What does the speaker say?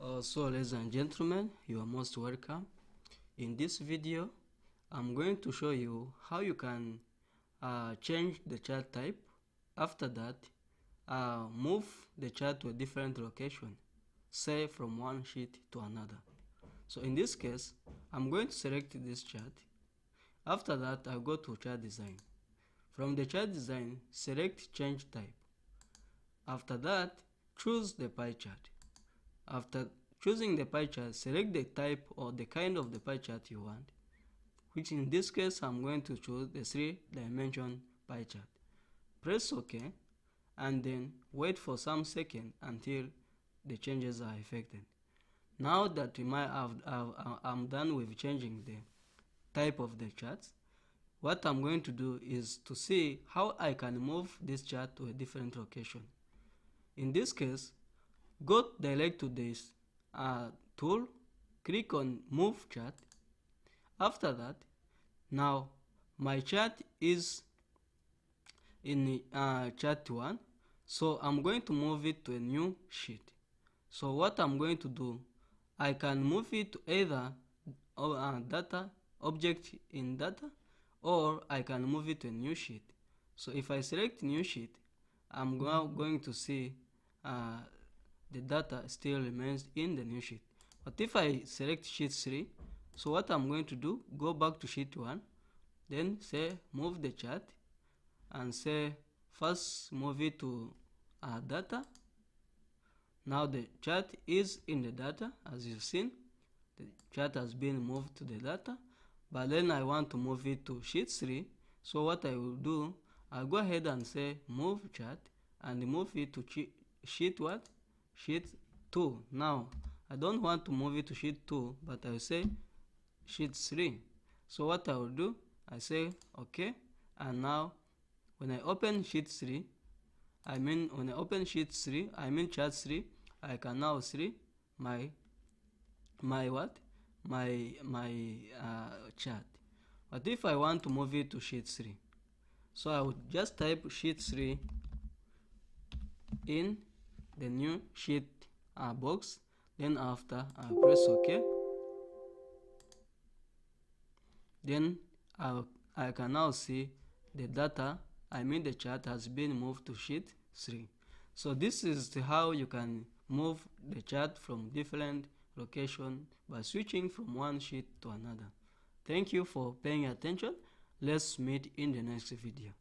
So ladies and gentlemen, you are most welcome. In this video, I'm going to show you how you can change the chart type. After that, move the chart to a different location, say from one sheet to another. So in this case, I'm going to select this chart. After that, I'll go to chart design. From the chart design, select change type. After that, choose the pie chart. After choosing the pie chart, select the type or the kind of the pie chart you want, which in this case I'm going to choose the 3-dimension pie chart. Press OK and then wait for some seconds until the changes are effected. Now that I'm done with changing the type of the charts, what I'm going to do is to see how I can move this chart to a different location. In this case, go direct to this tool, click on move chart. After that, now my chart is in chart 1, so I'm going to move it to a new sheet. So what I'm going to do, I can move it to either data object in data, or I can move it to a new sheet. So if I select new sheet, I'm now going to see the data still remains in the new sheet. But if I select sheet 3, so what I'm going to do, go back to sheet 1, then say move the chart and say first move it to data. Now the chart is in the data. As you've seen, the chart has been moved to the data, but then I want to move it to sheet 3. So what I will do, I'll go ahead and say move chart and move it to sheet what? Sheet 2. Now I don't want to move it to sheet 2, but I will say sheet 3. So what I will do, I say OK, and now when I open sheet 3, I mean chart 3, I can now see my chart. But if I want to move it to sheet 3, so I would just type sheet 3 in the new sheet box, then after I press OK, then I can now see the data, the chart has been moved to sheet 3. So this is how you can move the chart from different location by switching from one sheet to another. Thank you for paying attention. Let's meet in the next video.